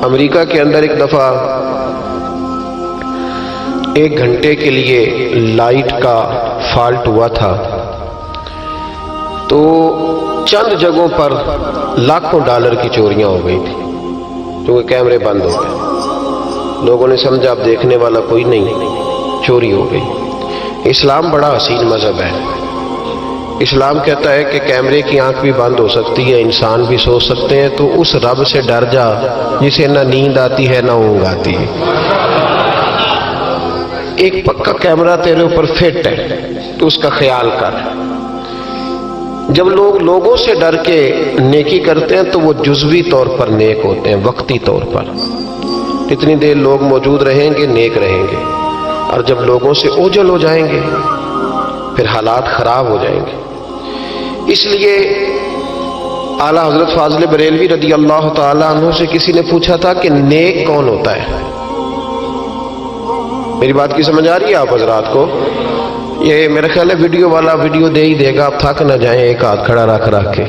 امریکہ کے اندر ایک دفعہ 1 گھنٹے کے لیے لائٹ کا فالٹ ہوا تھا، تو چند جگہوں پر لاکھوں ڈالر کی چوریاں ہو گئی تھی کیونکہ کیمرے بند ہو گئے۔ لوگوں نے سمجھا اب دیکھنے والا کوئی نہیں، چوری ہو گئی۔ اسلام بڑا حسین مذہب ہے۔ اسلام کہتا ہے کہ کیمرے کی آنکھ بھی بند ہو سکتی ہے، انسان بھی سو سکتے ہیں، تو اس رب سے ڈر جا جسے نہ نیند آتی ہے نہ اونگ آتی ہے۔ ایک پکا کیمرہ تیرے اوپر فٹ ہے تو اس کا خیال کر۔ جب لوگ لوگوں سے ڈر کے نیکی کرتے ہیں تو وہ جزوی طور پر نیک ہوتے ہیں، وقتی طور پر۔ جتنی دیر لوگ موجود رہیں گے نیک رہیں گے، اور جب لوگوں سے اوجھل ہو جائیں گے پھر حالات خراب ہو جائیں گے۔ اس لیے اعلیٰ حضرت فاضل بریلوی رضی اللہ تعالیٰ عنہ سے کسی نے پوچھا تھا کہ نیک کون ہوتا ہے؟ میری بات کی سمجھ آ رہی ہے آپ حضرات کو؟ یہ میرا خیال ہے ویڈیو والا ویڈیو دے ہی دے گا، آپ تھک نہ جائیں، ایک ہاتھ کھڑا رکھ کے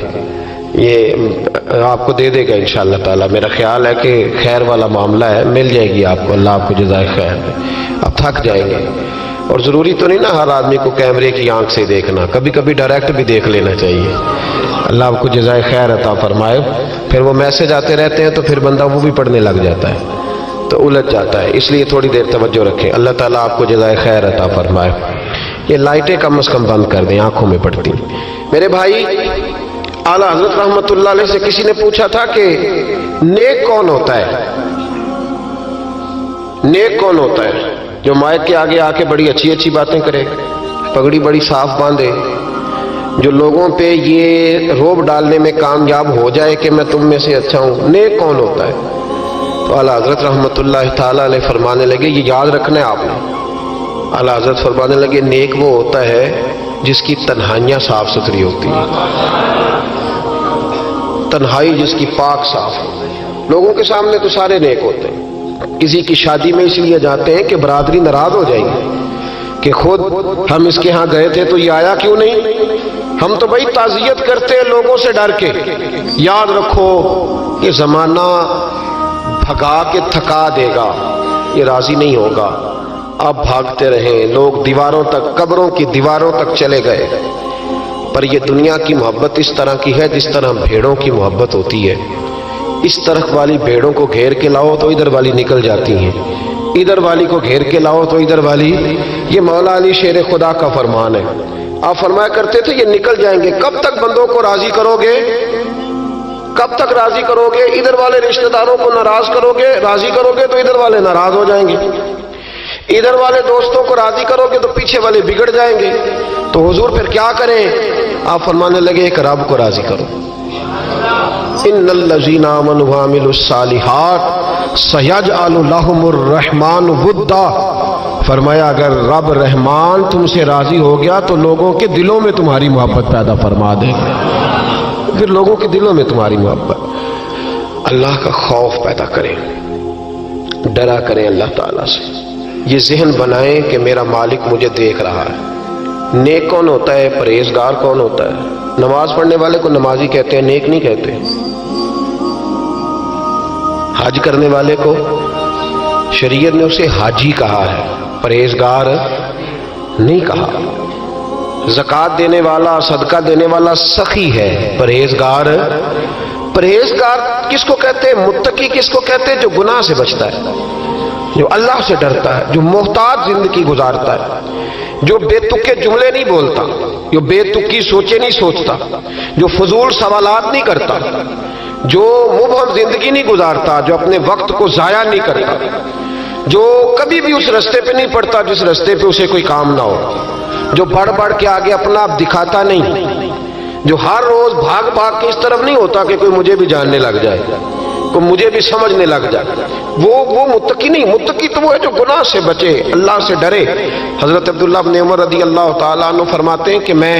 یہ آپ کو دے دے گا انشاءاللہ تعالی۔ میرا خیال ہے کہ خیر والا معاملہ ہے، مل جائے گی آپ کو، اللہ آپ کو جزائے خیر دے۔ آپ تھک جائیں گے، اور ضروری تو نہیں نا ہر آدمی کو کیمرے کی آنکھ سے دیکھنا، کبھی کبھی ڈائریکٹ بھی دیکھ لینا چاہیے۔ اللہ آپ کو جزائے خیر عطا فرمائے۔ پھر وہ میسج آتے رہتے ہیں تو پھر بندہ وہ بھی پڑھنے لگ جاتا ہے تو الجھ جاتا ہے، اس لیے تھوڑی دیر توجہ رکھیں۔ اللہ تعالیٰ آپ کو جزائے خیر عطا فرمائے۔ یہ لائٹیں کم از کم بند کر دیں، آنکھوں میں پڑتی۔ میرے بھائی، اعلیٰ حضرت رحمت اللہ علیہ سے کسی نے پوچھا تھا کہ نیک کون ہوتا ہے؟ نیک کون ہوتا ہے؟ جو مائک کے آگے آ کے بڑی اچھی اچھی باتیں کرے، پگڑی بڑی صاف باندھے، جو لوگوں پہ یہ روب ڈالنے میں کامیاب ہو جائے کہ میں تم میں سے اچھا ہوں۔ نیک کون ہوتا ہے؟ تو اعلیٰ حضرت رحمت اللہ تعالیٰ علیہ فرمانے لگے، یہ یاد رکھنا ہے آپ نے۔ اعلیٰ حضرت فرمانے لگے، نیک وہ ہوتا ہے جس کی تنہائیاں صاف ستھری ہوتی ہیں، تنہائی جس کی پاک صاف ہو۔ لوگوں کے سامنے تو سارے نیک ہوتے ہیں، کسی کی شادی میں اس لیے جاتے ہیں کہ برادری ناراض ہو جائے گی کہ خود ہم اس کے ہاں گئے تھے تو یہ آیا کیوں نہیں؟ ہم تو بھائی تعزیت کرتے ہیں لوگوں سے ڈر کے۔ یاد رکھو یہ زمانہ بھگا کے تھکا دے گا، یہ راضی نہیں ہوگا۔ آپ بھاگتے رہیں، لوگ دیواروں تک، قبروں کی دیواروں تک چلے گئے، پر یہ دنیا کی محبت اس طرح کی ہے جس طرح بھیڑوں کی محبت ہوتی ہے۔ اس طرف والی بھیڑوں کو گھیر کے لاؤ تو ادھر والی نکل جاتی ہیں، ادھر والی کو گھیر کے لاؤ تو ادھر والی۔ یہ مولا علی شیر خدا کا فرمان ہے۔ آپ فرمایا کرتے تھے یہ نکل جائیں گے۔ کب تک بندوں کو راضی کرو گے؟ کب تک راضی کرو گے؟ ادھر والے رشتہ داروں کو ناراض کرو گے، راضی کرو گے تو ادھر والے ناراض ہو جائیں گے، ادھر والے دوستوں کو راضی کرو گے تو پیچھے والے بگڑ جائیں گے۔ تو حضور پھر کیا کریں؟ آپ فرمانے لگے ایک رب کو راضی کرو۔ ان الذین آمنوا وعملوا الصالحات سیجعل لهم الرحمن ودا۔ فرمایا اگر رب رحمان تم سے راضی ہو گیا تو لوگوں کے دلوں میں تمہاری محبت پیدا فرما دے گا، پھر لوگوں کے دلوں میں تمہاری محبت۔ اللہ کا خوف پیدا کریں، ڈرا کریں اللہ تعالیٰ سے، یہ ذہن بنائیں کہ میرا مالک مجھے دیکھ رہا ہے۔ نیک کون ہوتا ہے؟ پرہیزگار کون ہوتا ہے؟ نماز پڑھنے والے کو نمازی کہتے ہیں، نیک نہیں کہتے۔ حج کرنے والے کو شریعت نے اسے حاجی کہا ہے، پرہیزگار نہیں کہا۔ زکوٰۃ دینے والا، صدقہ دینے والا سخی ہے، پرہیزگار۔ پرہیزگار کس کو کہتے ہیں؟ متقی کس کو کہتے ہیں؟ جو گناہ سے بچتا ہے، جو اللہ سے ڈرتا ہے، جو محتاط زندگی گزارتا ہے، جو بے تکے جملے نہیں بولتا، جو بے تکی سوچے نہیں سوچتا، جو فضول سوالات نہیں کرتا، جو مبہم زندگی نہیں گزارتا، جو اپنے وقت کو ضائع نہیں کرتا، جو کبھی بھی اس رستے پہ نہیں پڑتا جس رستے پہ اسے کوئی کام نہ ہو، جو بڑھ بڑھ کے آگے اپنا آپ دکھاتا نہیں، جو ہر روز بھاگ بھاگ کے اس طرف نہیں ہوتا کہ کوئی مجھے بھی جاننے لگ جائے، کوئی مجھے بھی سمجھنے لگ جائے، وہ متقی نہیں۔ متقی تو وہ ہے جو گناہ سے بچے، اللہ سے ڈرے۔ حضرت عبداللہ بن عمر رضی اللہ تعالیٰ عنہ فرماتے ہیں کہ میں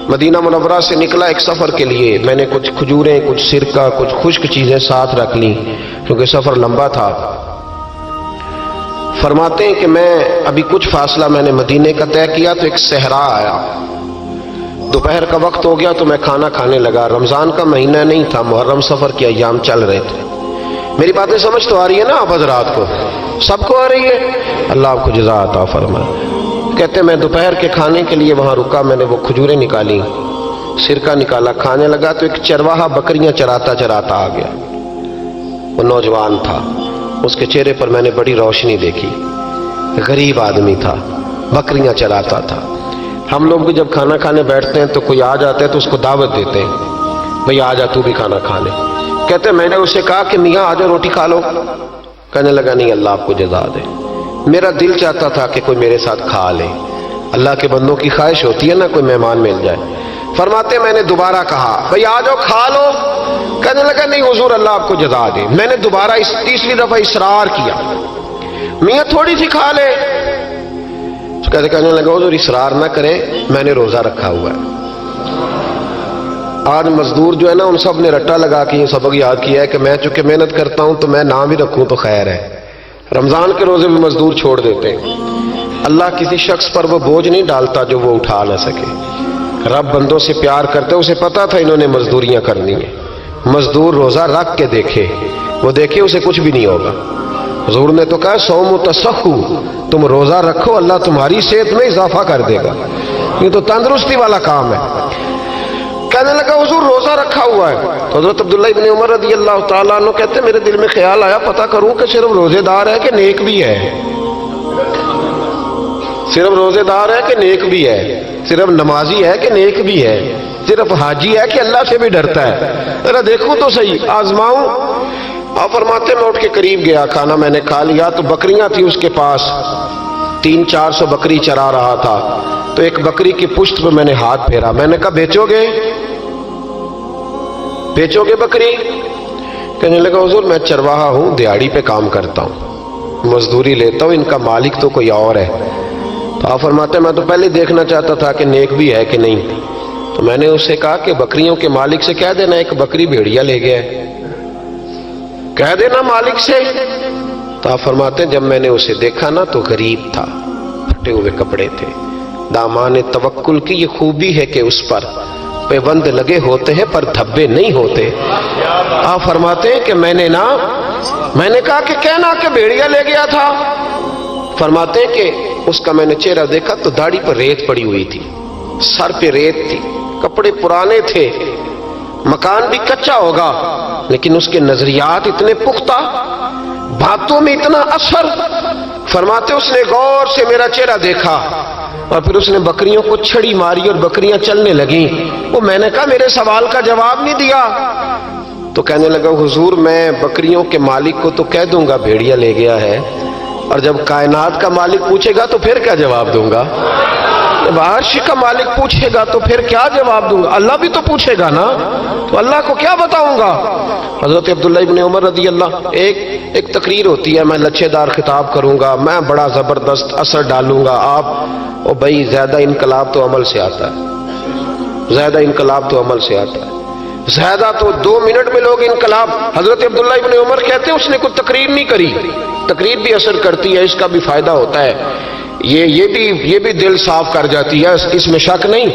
مدینہ منورہ سے نکلا ایک سفر کے لیے، میں نے کچھ کھجوریں، کچھ سرکہ، کچھ خشک چیزیں ساتھ رکھ لیں کیونکہ سفر لمبا تھا۔ فرماتے ہیں کہ میں ابھی کچھ فاصلہ میں نے مدینے کا طے کیا تو ایک صحرا آیا، دوپہر کا وقت ہو گیا تو میں کھانا کھانے لگا۔ رمضان کا مہینہ نہیں تھا، محرم سفر کے ایام چل رہے تھے۔ میری باتیں سمجھ تو آ رہی ہے نا آپ حضرات کو؟ سب کو آ رہی ہے؟ اللہ آپ کو جزا عطا فرمائے۔ کہتے میں دوپہر کے کھانے کے لیے وہاں رکا، میں نے وہ کھجوریں نکالی، سرکہ نکالا، کھانے لگا تو ایک چرواہا بکریاں چراتا چراتا آ گیا۔ وہ نوجوان تھا، اس کے چہرے پر میں نے بڑی روشنی دیکھی، غریب آدمی تھا، بکریاں چراتا تھا۔ ہم لوگ بھی جب کھانا کھانے بیٹھتے ہیں تو کوئی آ جاتا ہے تو اس کو دعوت دیتے ہیں، بھئی آ جا تو بھی کھانا کھا لے۔ کہتے میں نے اسے کہا کہ میاں آ جا روٹی کھا لو۔ کہنے لگا نہیں، اللہ آپ کو جزا دے، میرا دل چاہتا تھا کہ کوئی میرے ساتھ کھا لے۔ اللہ کے بندوں کی خواہش ہوتی ہے نا کوئی مہمان مل جائے۔ فرماتے میں نے دوبارہ کہا بھئی آ جاؤ کھا لو۔ کہنے لگا نہیں حضور اللہ آپ کو جزا دے۔ میں نے دوبارہ تیسری دفعہ اصرار کیا، میاں تھوڑی سی کھا لے۔ کہنے لگا حضور اصرار نہ کریں، میں نے روزہ رکھا ہوا ہے۔ آج مزدور جو ہے نا ان سب نے رٹا لگا کے یہ سبق یاد کیا ہے کہ میں چونکہ محنت کرتا ہوں تو میں نہ بھی رکھوں تو خیر ہے۔ رمضان کے روزے بھی مزدور چھوڑ دیتے ہیں۔ اللہ کسی شخص پر وہ بوجھ نہیں ڈالتا جو وہ اٹھا نہ سکے۔ رب بندوں سے پیار کرتے، اسے پتا تھا انہوں نے مزدوریاں کرنی ہیں۔ مزدور روزہ رکھ کے دیکھے، وہ دیکھے اسے کچھ بھی نہیں ہوگا۔ حضور نے تو کہا صوم تصحو، تم روزہ رکھو اللہ تمہاری صحت میں اضافہ کر دے گا، یہ تو تندرستی والا کام ہے۔ کہنے لگا حضور روزہ رکھا ہوا ہے۔ تو حضرت عبداللہ ابن عمر رضی اللہ تعالیٰ عنہ کہتے میرے دل میں خیال آیا پتہ کروں کہ صرف روزے دار ہے کہ نیک بھی ہے، صرف روزے دار ہے کہ نیک بھی ہے، صرف نمازی ہے کہ نیک بھی ہے، صرف حاجی ہے کہ اللہ سے بھی ڈرتا ہے، ذرا دیکھوں تو صحیح، آزماؤں۔ آپ فرماتے میں اٹھ کے قریب گیا، کھانا میں نے کھا لیا تو بکریاں تھی اس کے پاس، 300-400 بکری چرا رہا تھا۔ تو ایک بکری کی پشت پہ میں نے ہاتھ پھیرا، میں نے کہا بیچو گے بکری؟ کہنے لگا حضور میں چرواہا ہوں، دیہاڑی پہ کام کرتا ہوں، مزدوری لیتا ہوں، ان کا مالک تو کوئی اور ہے۔ تو آپ فرماتے میں تو پہلے دیکھنا چاہتا تھا کہ نیک بھی ہے کہ نہیں۔ تو میں نے اسے کہا کہ بکریوں کے مالک سے کہہ دینا ایک بکری بھیڑیا لے گیا ہے، کہہ دینا مالک سے۔ تو آپ فرماتے جب میں نے اسے دیکھا نا تو غریب تھا، پھٹے ہوئے کپڑے تھے۔ دامان توکل کی یہ خوبی ہے کہ اس پر پیوند لگے ہوتے ہیں پر دھبے نہیں ہوتے۔ آپ فرماتے ہیں کہ میں نے کہا کہ کہنا کہ بھیڑیا لے گیا تھا۔ فرماتے ہیں کہ اس کا میں نے چہرہ دیکھا تو داڑھی پر ریت پڑی ہوئی تھی، سر پہ ریت تھی، کپڑے پرانے تھے، مکان بھی کچا ہوگا لیکن اس کے نظریات اتنے پختہ، باتوں میں اتنا اثر۔ فرماتے اس نے غور سے میرا چہرہ دیکھا اور پھر اس نے بکریوں کو چھڑی ماری اور بکریاں چلنے لگیں۔ وہ میں نے کہا میرے سوال کا جواب نہیں دیا۔ تو کہنے لگا حضور میں بکریوں کے مالک کو تو کہہ دوں گا بھیڑیا لے گیا ہے، اور جب کائنات کا مالک پوچھے گا تو پھر کیا جواب دوں گا؟ جب عرش کا مالک پوچھے گا تو پھر کیا جواب دوں گا؟ اللہ بھی تو پوچھے گا نا، تو اللہ کو کیا بتاؤں گا؟ حضرت عبداللہ ابن عمر رضی اللہ، ایک تقریر ہوتی ہے، میں لچھے دار خطاب کروں گا، میں بڑا زبردست اثر ڈالوں گا، آپ او بھائی زیادہ انقلاب تو عمل سے آتا ہے، زیادہ انقلاب تو عمل سے آتا ہے، زیادہ تو 2 منٹ میں لوگ انقلاب۔ حضرت عبداللہ ابن عمر کہتے ہیں اس نے کوئی تقریر نہیں کری، تقریر بھی اثر کرتی ہے، اس کا بھی فائدہ ہوتا ہے، یہ بھی دل صاف کر جاتی ہے، اس میں شک نہیں،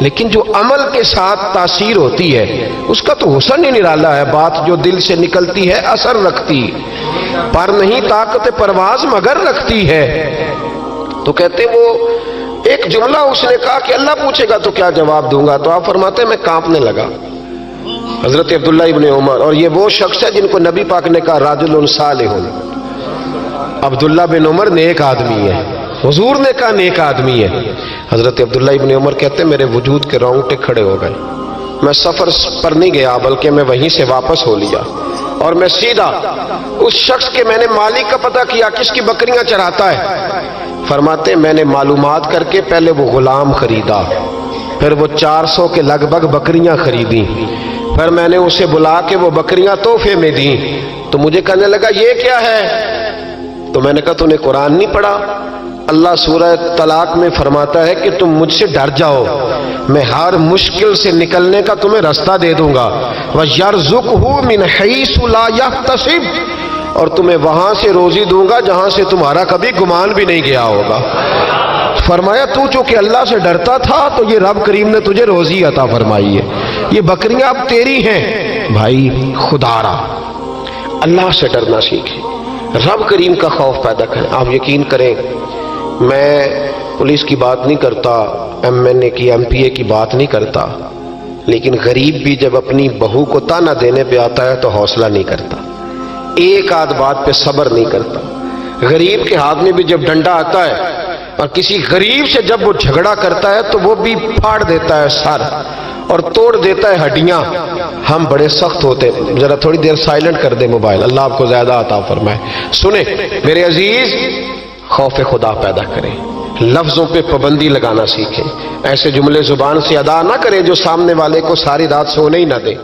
لیکن جو عمل کے ساتھ تاثیر ہوتی ہے اس کا تو حسن ہی نرالا ہے۔ بات جو دل سے نکلتی ہے اثر رکھتی، پر نہیں طاقت پرواز مگر رکھتی ہے۔ تو کہتے وہ ایک جملہ اس نے کہا کہ اللہ پوچھے گا تو کیا جواب دوں گا؟ تو آپ فرماتے میں کانپنے لگا۔ حضرت عبداللہ ابن عمر، اور یہ وہ شخص ہے جن کو نبی پاک نے کہا راجل صالح، عبداللہ بن عمر نیک آدمی ہے، حضور نے کہا نیک آدمی ہے۔ حضرت عبداللہ ابن عمر کہتے میرے وجود کے رونگٹے کھڑے ہو گئے، میں سفر پر نہیں گیا بلکہ میں وہیں سے واپس ہو لیا اور میں سیدھا اس شخص کے میں نے مالک کا پتہ کیا کس کی بکریاں چراتا ہے۔ فرماتے میں نے معلومات کر کے پہلے وہ غلام خریدا، پھر وہ 400 کے لگ بھگ بکریاں خریدیں، پھر میں نے اسے بلا کے وہ بکریاں تحفے میں دیں۔ تو مجھے کہنے لگا یہ کیا ہے؟ تو میں نے کہا تو نے قرآن نہیں پڑھا؟ اللہ سورہ طلاق میں فرماتا ہے کہ تم مجھ سے ڈر جاؤ، میں ہر مشکل سے نکلنے کا تمہیں راستہ دے دوں گا، وَيَرْزُقْهُ مِنْ حَيْثُ لَا يَحْتَسِبُ، اور تمہیں وہاں سے روزی دوں گا جہاں سے تمہارا کبھی گمان بھی نہیں گیا ہوگا۔ فرمایا تو چونکہ اللہ سے ڈرتا تھا تو یہ رب کریم نے تجھے روزی عطا فرمائی ہے، یہ بکریاں اب تیری ہیں۔ بھائی خدا را اللہ سے ڈرنا سیکھیں، رب کریم کا خوف پیدا کریں۔ آپ یقین کریں، میں پولیس کی بات نہیں کرتا، MNA کی MPA کی بات نہیں کرتا، لیکن غریب بھی جب اپنی بہو کو تانا دینے پہ آتا ہے تو حوصلہ نہیں کرتا، ایک آدھ بات پہ صبر نہیں کرتا۔ غریب کے ہاتھ میں بھی جب ڈنڈا آتا ہے اور کسی غریب سے جب وہ جھگڑا کرتا ہے تو وہ بھی پھاڑ دیتا ہے سر اور توڑ دیتا ہے ہڈیاں۔ ہم بڑے سخت ہوتے ہیں۔ ذرا تھوڑی دیر سائلنٹ کر دے موبائل، اللہ آپ کو زیادہ عطا فرمائے۔ سنیں میرے عزیز، خوف خدا پیدا کریں، لفظوں پہ پابندی لگانا سیکھیں، ایسے جملے زبان سے ادا نہ کریں جو سامنے والے کو ساری رات سونے ہی نہ دیں۔